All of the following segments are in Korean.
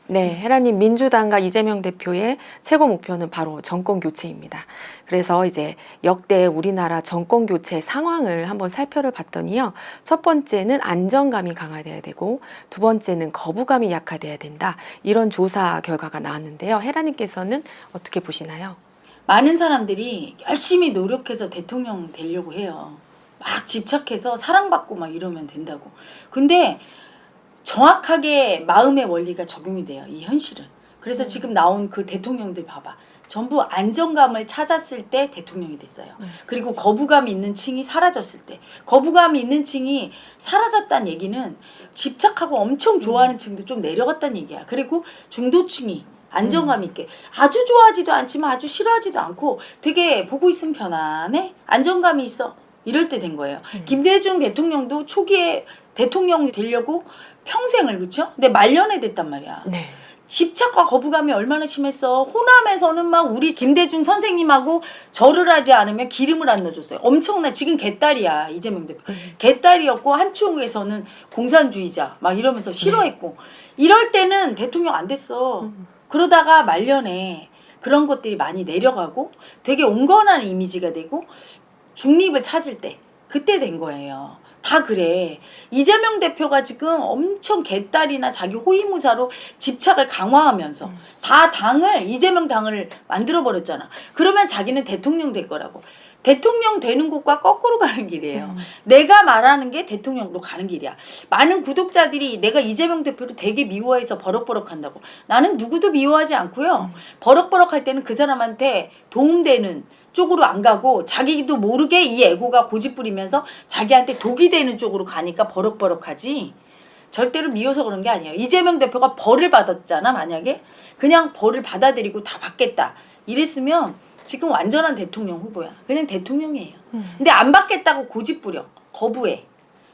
네, 헤라님 민주당과 이재명 대표의 최고 목표는 바로 정권 교체입니다. 그래서 이제 역대 우리나라 정권 교체 상황을 한번 살펴를 봤더니요. 첫 번째는 안정감이 강화돼야 되고 두 번째는 거부감이 약화돼야 된다. 이런 조사 결과가 나왔는데요. 헤라님께서는 어떻게 보시나요? 많은 사람들이 열심히 노력해서 대통령 되려고 해요. 막 집착해서 사랑받고 막 이러면 된다고. 근데 정확하게 마음의 원리가 적용이 돼요. 이 현실은. 그래서 지금 나온 그 대통령들 봐봐. 전부 안정감을 찾았을 때 대통령이 됐어요. 그리고 거부감이 있는 층이 사라졌을 때. 거부감이 있는 층이 사라졌다는 얘기는 집착하고 엄청 좋아하는 층도 좀 내려갔다는 얘기야. 그리고 중도층이 안정감 있게 아주 좋아하지도 않지만 아주 싫어하지도 않고 되게 보고 있으면 편안해? 안정감이 있어. 이럴 때 된 거예요. 김대중 대통령도 초기에 대통령이 되려고 평생을, 그쵸? 근데 말년에 됐단 말이야. 네. 집착과 거부감이 얼마나 심했어. 호남에서는 막 우리 김대중 선생님하고 절을 하지 않으면 기름을 안 넣어줬어요. 엄청나. 지금 개딸이야, 이재명 대표. 개딸이었고 한쪽에서는 공산주의자 막 이러면서 싫어했고. 이럴 때는 대통령 안 됐어. 그러다가 말년에 그런 것들이 많이 내려가고 되게 온건한 이미지가 되고 중립을 찾을 때 그때 된 거예요. 다 그래. 이재명 대표가 지금 엄청 개딸이나 자기 호위무사로 집착을 강화하면서 다 당을, 이재명 당을 만들어버렸잖아. 그러면 자기는 대통령 될 거라고. 대통령 되는 곳과 거꾸로 가는 길이에요. 내가 말하는 게 대통령으로 가는 길이야. 많은 구독자들이 내가 이재명 대표를 되게 미워해서 버럭버럭 한다고. 나는 누구도 미워하지 않고요. 버럭버럭 할 때는 그 사람한테 도움되는 쪽으로 안 가고 자기도 모르게 이 에고가 고집부리면서 자기한테 독이 되는 쪽으로 가니까 버럭버럭하지. 절대로 미워서 그런 게 아니에요. 이재명 대표가 벌을 받았잖아. 만약에 그냥 벌을 받아들이고 다 받겠다 이랬으면 지금 완전한 대통령 후보야. 그냥 대통령이에요. 근데 안 받겠다고 고집부려. 거부해.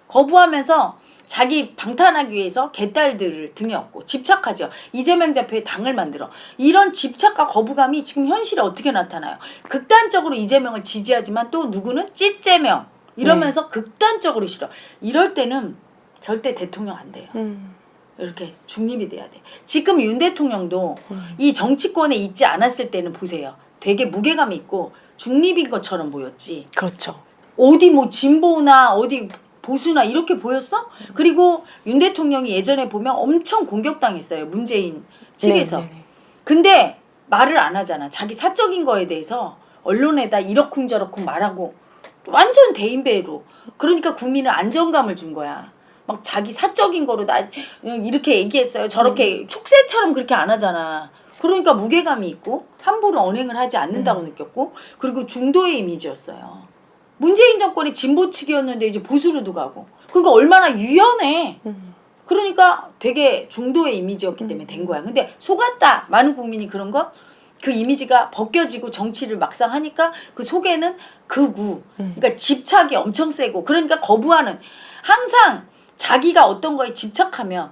거부하면서 자기 방탄하기 위해서 개딸들을 등에 업고 집착하죠. 이재명 대표의 당을 만들어. 이런 집착과 거부감이 지금 현실에 어떻게 나타나요? 극단적으로 이재명을 지지하지만 또 누구는 찌재명 이러면서 극단적으로 싫어. 이럴 때는 절대 대통령 안 돼요. 이렇게 중립이 돼야 돼. 지금 윤 대통령도 이 정치권에 있지 않았을 때는 보세요. 되게 무게감이 있고 중립인 것처럼 보였지. 그렇죠. 어디 뭐 진보나 어디 보수나 이렇게 보였어? 그리고 윤 대통령이 예전에 보면 엄청 공격당했어요. 문재인 측에서. 네. 근데 말을 안 하잖아. 자기 사적인 거에 대해서 언론에다 이러쿵저러쿵 말하고 완전 대인배로. 그러니까 국민은 안정감을 준 거야. 막 자기 사적인 거로 나 이렇게 얘기했어요. 저렇게 촉새처럼 그렇게 안 하잖아. 그러니까 무게감이 있고 함부로 언행을 하지 않는다고 느꼈고 그리고 중도의 이미지였어요. 문재인 정권이 진보 측이었는데 이제 보수로도 가고 그러니까 얼마나 유연해. 그러니까 되게 중도의 이미지였기 때문에 된 거야. 근데 속았다. 많은 국민이 그런 거 그 이미지가 벗겨지고 정치를 막상 하니까 그 속에는 극우. 그러니까 집착이 엄청 세고 그러니까 거부하는 항상 자기가 어떤 거에 집착하면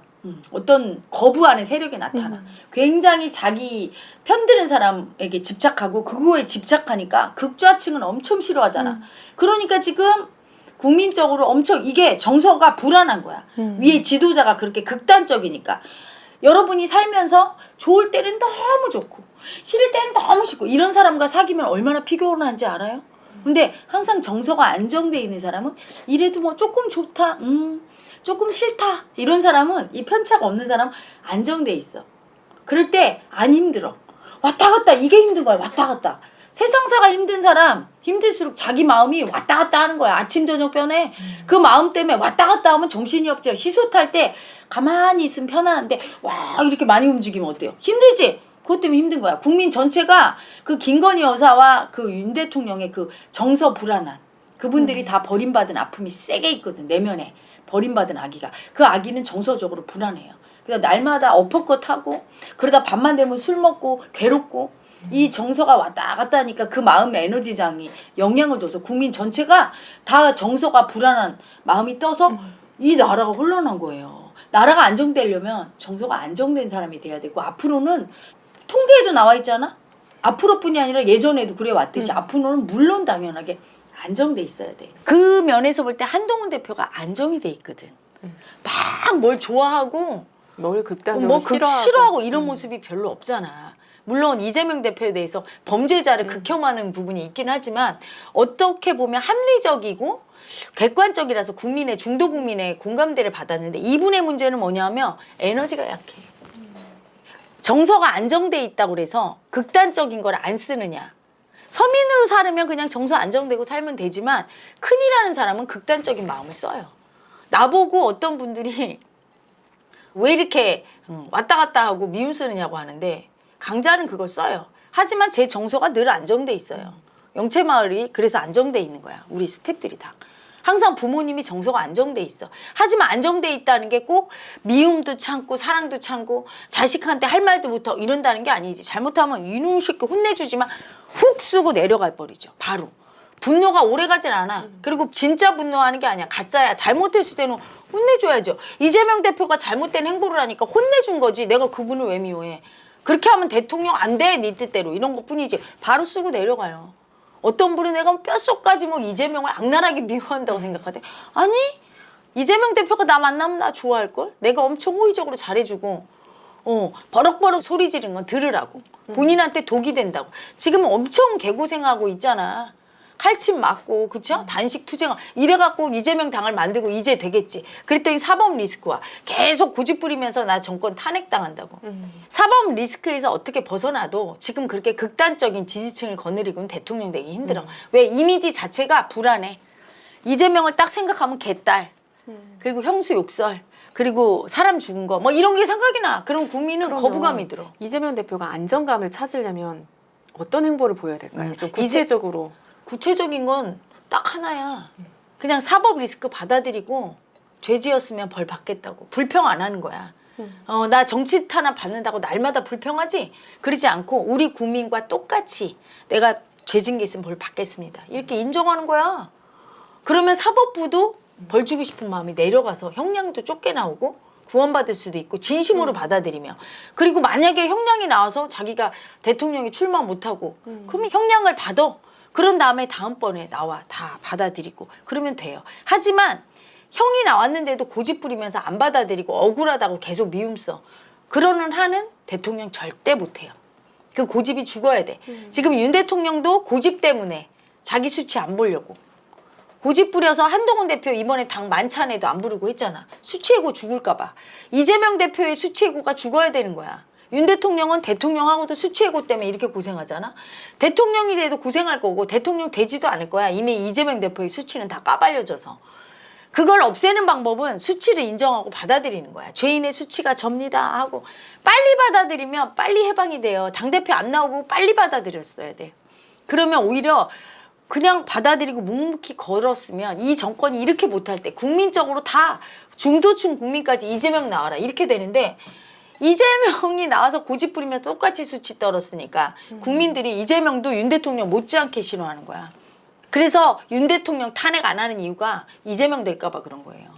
어떤 거부하는 세력이 나타나. 굉장히 자기 편드는 사람에게 집착하고 그거에 집착하니까 극좌층은 엄청 싫어하잖아. 그러니까 지금 국민적으로 엄청 이게 정서가 불안한 거야. 위에 지도자가 그렇게 극단적이니까. 여러분이 살면서 좋을 때는 너무 좋고 싫을 때는 너무 싫고 이런 사람과 사귀면 얼마나 피곤한지 알아요? 근데 항상 정서가 안정돼 있는 사람은 이래도 뭐 조금 좋다. 조금 싫다. 이런 사람은 이 편차가 없는 사람은 안정돼 있어. 그럴 때 안 힘들어. 왔다 갔다 이게 힘든 거야. 왔다 갔다. 세상사가 힘든 사람 힘들수록 자기 마음이 왔다 갔다 하는 거야. 아침 저녁 변해. 그 마음 때문에 왔다 갔다 하면 정신이 없죠. 시소 탈 때 가만히 있으면 편안한데 와 이렇게 많이 움직이면 어때요? 힘들지? 그것 때문에 힘든 거야. 국민 전체가 그 김건희 여사와 그 윤 대통령의 그 정서 불안한 그분들이 다 버림받은 아픔이 세게 있거든. 내면에. 버림받은 아기가. 그 아기는 정서적으로 불안해요. 그래서 날마다 어퍼컷하고 그러다 밤만 되면 술 먹고 괴롭고 이 정서가 왔다 갔다 하니까 그 마음의 에너지장이 영향을 줘서 국민 전체가 다 정서가 불안한 마음이 떠서 이 나라가 혼란한 거예요. 나라가 안정되려면 정서가 안정된 사람이 돼야 되고 앞으로는 통계에도 나와 있잖아. 앞으로뿐이 아니라 예전에도 그래 왔듯이 앞으로는 물론 당연하게 안정돼 있어야 돼. 그 면에서 볼 때 한동훈 대표가 안정이 돼 있거든. 막 뭘 좋아하고 뭘 극단적으로 뭐 싫어하고 음. 이런 모습이 별로 없잖아. 물론 이재명 대표에 대해서 범죄자를 극혐하는 부분이 있긴 하지만 어떻게 보면 합리적이고 객관적이라서 국민의 중도 국민의 공감대를 받았는데 이분의 문제는 뭐냐면 에너지가 약해. 정서가 안정돼 있다고 그래서 극단적인 걸 안 쓰느냐. 서민으로 살으면 그냥 정서 안정되고 살면 되지만 큰일하는 사람은 극단적인 마음을 써요. 나보고 어떤 분들이 왜 이렇게 왔다 갔다 하고 미움 쓰느냐고 하는데 강자는 그걸 써요. 하지만 제 정서가 늘 안정돼 있어요. 영채마을이 그래서 안정돼 있는 거야. 우리 스태프들이 다. 항상 부모님이 정서가 안정돼 있어. 하지만 안정돼 있다는 게 꼭 미움도 참고 사랑도 참고 자식한테 할 말도 못하고 이런다는 게 아니지. 잘못하면 이놈 새끼 혼내주지만 훅 쓰고 내려가 버리죠. 바로. 분노가 오래가진 않아. 그리고 진짜 분노하는 게 아니야. 가짜야. 잘못했을 때는 혼내줘야죠. 이재명 대표가 잘못된 행보를 하니까 혼내준 거지. 내가 그분을 왜 미워해. 그렇게 하면 대통령 안 돼. 네 뜻대로. 이런 것뿐이지. 바로 쓰고 내려가요. 어떤 분은 내가 뼛속까지 뭐 이재명을 악랄하게 미워한다고 생각하대. 아니 이재명 대표가 나 만나면 나 좋아할걸. 내가 엄청 호의적으로 잘해주고 버럭버럭 소리 지르는 건 들으라고. 본인한테 독이 된다고. 지금 엄청 개고생하고 있잖아. 칼침 맞고 그쵸? 단식 투쟁 이래갖고 이재명 당을 만들고 이제 되겠지. 그랬더니 사법 리스크와 계속 고집 부리면서 나 정권 탄핵당한다고. 사법 리스크에서 어떻게 벗어나도 지금 그렇게 극단적인 지지층을 거느리고는 대통령 되기 힘들어. 왜? 이미지 자체가 불안해. 이재명을 딱 생각하면 개딸 그리고 형수 욕설 그리고 사람 죽은 거 뭐 이런 게 생각이 나. 그럼 국민은 그러면 거부감이 들어. 이재명 대표가 안정감을 찾으려면 어떤 행보를 보여야 될까요? 좀 구체적으로. 구체적인 건 딱 하나야. 그냥 사법 리스크 받아들이고 죄 지었으면 벌 받겠다고. 불평 안 하는 거야. 나 정치 탄압 받는다고 날마다 불평하지? 그러지 않고 우리 국민과 똑같이 내가 죄 진 게 있으면 벌 받겠습니다. 이렇게 인정하는 거야. 그러면 사법부도 벌 주고 싶은 마음이 내려가서 형량도 쫓겨나오고 구원받을 수도 있고 진심으로 받아들이며 그리고 만약에 형량이 나와서 자기가 대통령이 출마 못하고 그러면 형량을 받아. 그런 다음에 다음번에 나와 다 받아들이고 그러면 돼요. 하지만 형이 나왔는데도 고집 부리면서 안 받아들이고 억울하다고 계속 미움 써. 그러는 한은 대통령 절대 못해요. 그 고집이 죽어야 돼. 지금 윤 대통령도 고집 때문에 자기 수치 안 보려고. 고집 부려서 한동훈 대표 이번에 당 만찬에도 안 부르고 했잖아. 수치해고 죽을까 봐. 이재명 대표의 수치해고가 죽어야 되는 거야. 윤 대통령은 대통령하고도 수치해고 때문에 이렇게 고생하잖아. 대통령이 돼도 고생할 거고 대통령 되지도 않을 거야. 이미 이재명 대표의 수치는 다 까발려져서. 그걸 없애는 방법은 수치를 인정하고 받아들이는 거야. 죄인의 수치가 접니다 하고 빨리 받아들이면 빨리 해방이 돼요. 당대표 안 나오고 빨리 받아들였어야 돼. 그러면 오히려 그냥 받아들이고 묵묵히 걸었으면 이 정권이 이렇게 못할 때 국민적으로 다 중도층 국민까지 이재명 나와라 이렇게 되는데 이재명이 나와서 고집 부리면 똑같이 수치 떨었으니까 국민들이 이재명도 윤 대통령 못지않게 싫어하는 거야. 그래서 윤 대통령 탄핵 안 하는 이유가 이재명 될까 봐 그런 거예요.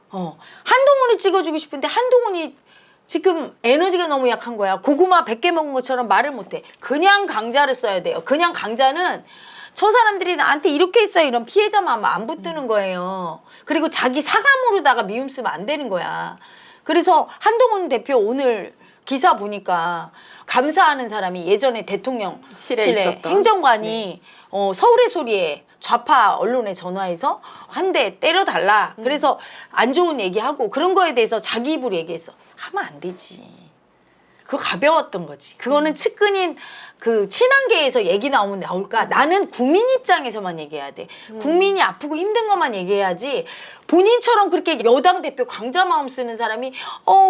한동훈을 찍어주고 싶은데 한동훈이 지금 에너지가 너무 약한 거야. 고구마 100개 먹은 것처럼 말을 못해. 그냥 강자를 써야 돼요. 그냥 강자는 저 사람들이 나한테 이렇게 했어요. 이런 피해자 마음 안 붙드는 거예요. 그리고 자기 사감으로다가 미움 쓰면 안 되는 거야. 그래서 한동훈 대표 오늘 기사 보니까 감사하는 사람이 예전에 대통령실에 행정관이 서울의 소리에 좌파 언론에 전화해서 한 대 때려달라. 그래서 안 좋은 얘기하고 그런 거에 대해서 자기 입으로 얘기했어. 하면 안 되지. 그거 가벼웠던 거지. 그거는 측근인 그 친한계에서 얘기 나오면 나올까? 나는 국민 입장에서만 얘기해야 돼. 국민이 아프고 힘든 것만 얘기해야지. 본인처럼 그렇게 여당 대표 강자 마음 쓰는 사람이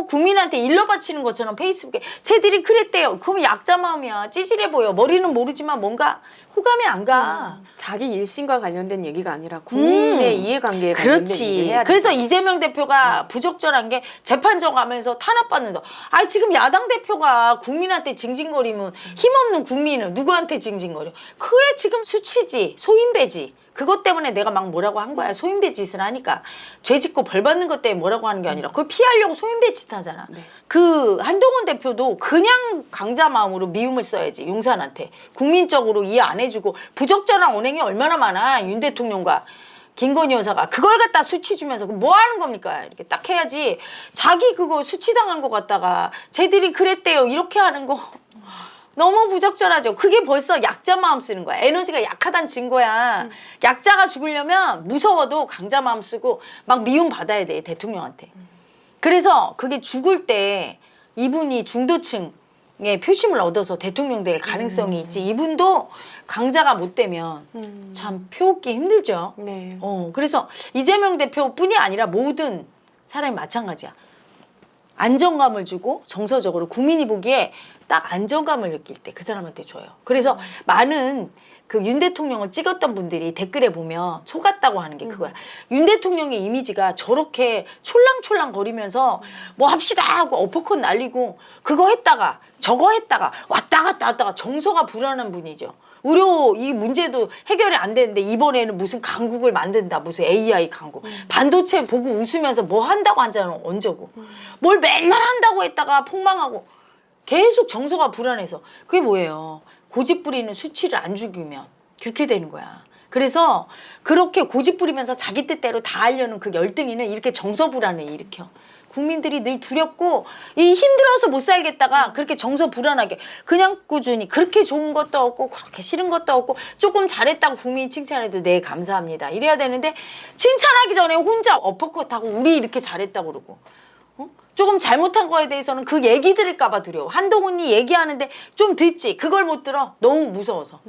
국민한테 일러 바치는 것처럼 페이스북에 쟤들이 그랬대요. 그러면 약자 마음이야. 찌질해 보여. 머리는 모르지만 뭔가 호감이 안 가. 자기 일신과 관련된 얘기가 아니라 국민의 이해관계에 관련된 얘기를 해야 돼. 그래서 이재명 대표가 부적절한 게 재판정 가면서 탄압받는다. 아니 지금 야당 대표가 국민한테 징징거리면 힘없는 국민은 누구한테 징징거려. 그게 지금 수치지. 소인배지. 그것 때문에 내가 막 뭐라고 한 거야. 소인배 짓을 하니까. 죄 짓고 벌 받는 것 때문에 뭐라고 하는 게 아니라 그걸 피하려고 소인배 짓 하잖아. 네. 그 한동훈 대표도 그냥 강자 마음으로 미움을 써야지. 용산한테. 국민적으로 이해 안 해주고 부적절한 언행이 얼마나 많아. 윤 대통령과. 김건희 여사가 그걸 갖다 수치 주면서 뭐 하는 겁니까? 이렇게 딱 해야지. 자기 그거 수치 당한 거 갖다가 쟤들이 그랬대요. 이렇게 하는 거 너무 부적절하죠. 그게 벌써 약자 마음 쓰는 거야. 에너지가 약하다는 증거야. 약자가 죽으려면 무서워도 강자 마음 쓰고 막 미움 받아야 돼, 대통령한테. 그래서 그게 죽을 때 이분이 중도층의 표심을 얻어서 대통령 될 가능성이 있지. 이분도 강자가 못 되면 참 표웃기 힘들죠. 네. 그래서 이재명 대표뿐이 아니라 모든 사람이 마찬가지야. 안정감을 주고 정서적으로 국민이 보기에 딱 안정감을 느낄 때 그 사람한테 줘요. 그래서 많은 그 윤 대통령을 찍었던 분들이 댓글에 보면 속았다고 하는 게 그거야. 윤 대통령의 이미지가 저렇게 촐랑촐랑 거리면서 뭐 합시다 하고 어퍼컷 날리고 그거 했다가 저거 했다가 왔다 갔다 왔다가 정서가 불안한 분이죠. 의료 이 문제도 해결이 안 되는데 이번에는 무슨 강국을 만든다. 무슨 AI 강국. 반도체 보고 웃으면서 뭐 한다고 한자는 얹어고. 뭘 맨날 한다고 했다가 폭망하고. 계속 정서가 불안해서. 그게 뭐예요? 고집 부리는 수치를 안 죽이면 그렇게 되는 거야. 그래서 그렇게 고집 부리면서 자기 뜻대로 다 하려는 그 열등이는 이렇게 정서 불안을 일으켜. 국민들이 늘 두렵고 이 힘들어서 못 살겠다가 그렇게 정서 불안하게 그냥 꾸준히 그렇게 좋은 것도 없고 그렇게 싫은 것도 없고 조금 잘했다고 국민이 칭찬해도 네 감사합니다 이래야 되는데 칭찬하기 전에 혼자 어퍼컷하고 우리 이렇게 잘했다고 그러고 조금 잘못한 거에 대해서는 그 얘기 들을까 봐 두려워. 한동훈이 얘기하는데 좀 듣지 그걸 못 들어 너무 무서워서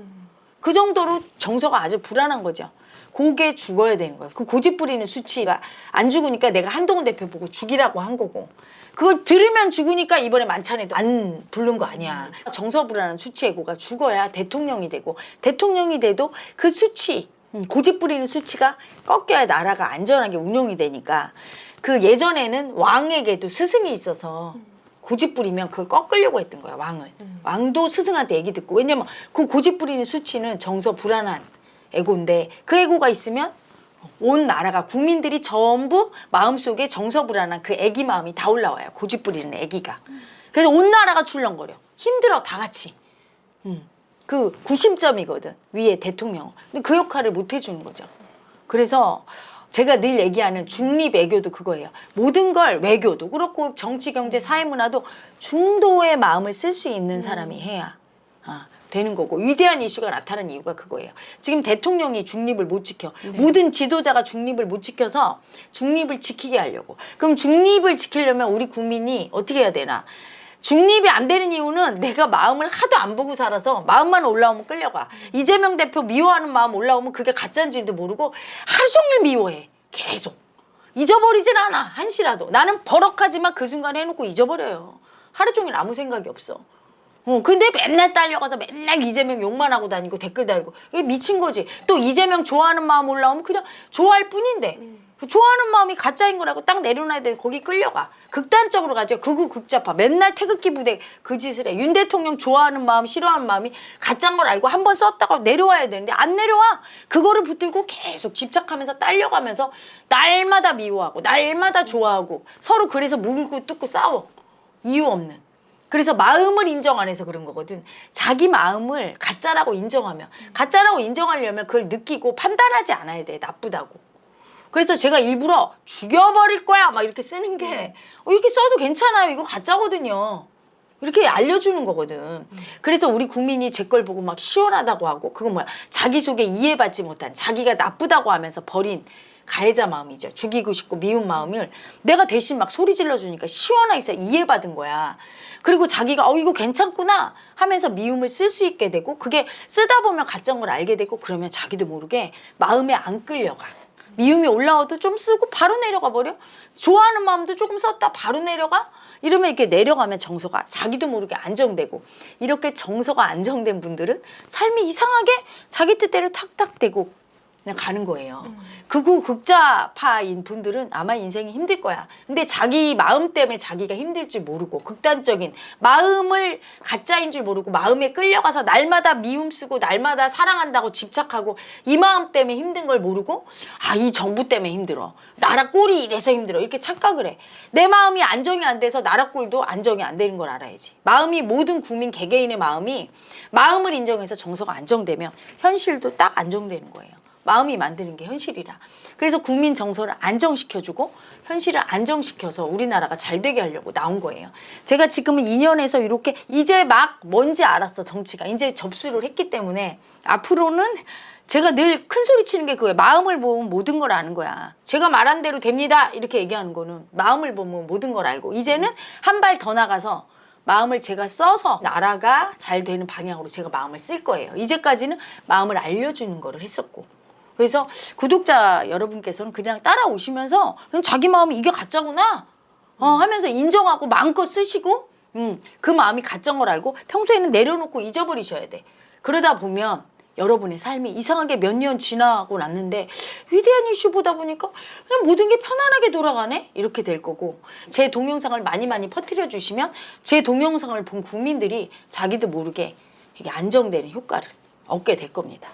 그 정도로 정서가 아주 불안한 거죠. 그게 죽어야 되는 거예요. 그 고집 부리는 수치가 안 죽으니까 내가 한동훈 대표 보고 죽이라고 한 거고 그걸 들으면 죽으니까 이번에 만찬에도 안 부른 거 아니야. 정서 불안한 수치애고가 죽어야 대통령이 되고 대통령이 돼도 그 수치 고집 부리는 수치가 꺾여야 나라가 안전하게 운영이 되니까 그 예전에는 왕에게도 스승이 있어서 고집 부리면 그걸 꺾으려고 했던 거야 왕을. 왕도 스승한테 얘기 듣고 왜냐면 그 고집 부리는 수치는 정서 불안한 애고인데 그 애고가 있으면 온 나라가 국민들이 전부 마음속에 정서 불안한 그 애기 마음이 다 올라와요. 고집 부리는 애기가. 그래서 온 나라가 출렁거려. 힘들어 다 같이. 그 구심점이거든 위에 대통령. 근데 그 역할을 못 해주는 거죠. 그래서 제가 늘 얘기하는 중립 외교도 그거예요. 모든 걸 외교도 그렇고 정치, 경제, 사회문화도 중도의 마음을 쓸 수 있는 사람이 해야 되는 거고 위대한 이슈가 나타나는 이유가 그거예요. 지금 대통령이 중립을 못 지켜. 모든 지도자가 중립을 못 지켜서 중립을 지키게 하려고. 그럼 중립을 지키려면 우리 국민이 어떻게 해야 되나. 중립이 안 되는 이유는 내가 마음을 하도 안 보고 살아서 마음만 올라오면 끌려가. 이재명 대표 미워하는 마음 올라오면 그게 가짜인지도 모르고 하루 종일 미워해. 계속. 잊어버리진 않아. 한시라도. 나는 버럭하지만 그 순간에 해놓고 잊어버려요. 하루 종일 아무 생각이 없어. 근데 맨날 딸려가서 맨날 이재명 욕만 하고 다니고 댓글 달고 이게 미친 거지. 또 이재명 좋아하는 마음 올라오면 그냥 좋아할 뿐인데 좋아하는 마음이 가짜인 거라고 딱 내려놔야 돼. 거기 끌려가. 극단적으로 가죠. 극우 극좌파. 맨날 태극기 부대 그 짓을 해. 윤 대통령 좋아하는 마음 싫어하는 마음이 가짜인 걸 알고 한 번 썼다가 내려와야 되는데 안 내려와. 그거를 붙들고 계속 집착하면서 딸려가면서 날마다 미워하고 날마다 좋아하고 서로 그래서 물고 뜯고 싸워. 이유 없는. 그래서 마음을 인정 안 해서 그런 거거든. 자기 마음을 가짜라고 인정하면 가짜라고 인정하려면 그걸 느끼고 판단하지 않아야 돼. 나쁘다고. 그래서 제가 일부러 죽여버릴 거야 막 이렇게 쓰는 게 이렇게 써도 괜찮아요. 이거 가짜거든요. 이렇게 알려주는 거거든. 그래서 우리 국민이 제 걸 보고 막 시원하다고 하고 그건 뭐야. 자기 속에 이해받지 못한 자기가 나쁘다고 하면서 버린 가해자 마음이죠. 죽이고 싶고 미운 마음을 내가 대신 막 소리 질러주니까 시원하게 이해받은 거야. 그리고 자기가 이거 괜찮구나 하면서 미움을 쓸 수 있게 되고 그게 쓰다 보면 가짜인 걸 알게 되고 그러면 자기도 모르게 마음에 안 끌려가. 미움이 올라와도 좀 쓰고 바로 내려가 버려. 좋아하는 마음도 조금 썼다 바로 내려가. 이러면 이렇게 내려가면 정서가 자기도 모르게 안정되고 이렇게 정서가 안정된 분들은 삶이 이상하게 자기 뜻대로 탁탁 되고 그냥 가는 거예요. 극우 극좌파인 분들은 아마 인생이 힘들 거야. 근데 자기 마음 때문에 자기가 힘들 줄 모르고 극단적인 마음을 가짜인 줄 모르고 마음에 끌려가서 날마다 미움 쓰고 날마다 사랑한다고 집착하고 이 마음 때문에 힘든 걸 모르고 이 정부 때문에 힘들어. 나라 꼴이 이래서 힘들어. 이렇게 착각을 해. 내 마음이 안정이 안 돼서 나라 꼴도 안정이 안 되는 걸 알아야지. 마음이 모든 국민 개개인의 마음이 마음을 인정해서 정서가 안정되면 현실도 딱 안정되는 거예요. 마음이 만드는 게 현실이라. 그래서 국민 정서를 안정시켜주고 현실을 안정시켜서 우리나라가 잘 되게 하려고 나온 거예요. 제가 지금은 2년에서 이렇게 이제 막 뭔지 알았어, 정치가. 이제 접수를 했기 때문에 앞으로는 제가 늘 큰 소리 치는 게 그거예요. 마음을 보면 모든 걸 아는 거야. 제가 말한 대로 됩니다 이렇게 얘기하는 거는 마음을 보면 모든 걸 알고, 이제는 한 발 더 나가서 마음을 제가 써서 나라가 잘 되는 방향으로 제가 마음을 쓸 거예요. 이제까지는 마음을 알려주는 거를 했었고, 그래서 구독자 여러분께서는 그냥 따라오시면서 그냥 자기 마음이 이게 가짜구나 하면서 인정하고 마음껏 쓰시고, 그 마음이 가짜인 걸 알고 평소에는 내려놓고 잊어버리셔야 돼. 그러다 보면 여러분의 삶이 이상하게 몇 년 지나고 났는데 위대한 이슈 보다 보니까 그냥 모든 게 편안하게 돌아가네? 이렇게 될 거고, 제 동영상을 많이 퍼뜨려 주시면 제 동영상을 본 국민들이 자기도 모르게 이게 안정되는 효과를 얻게 될 겁니다.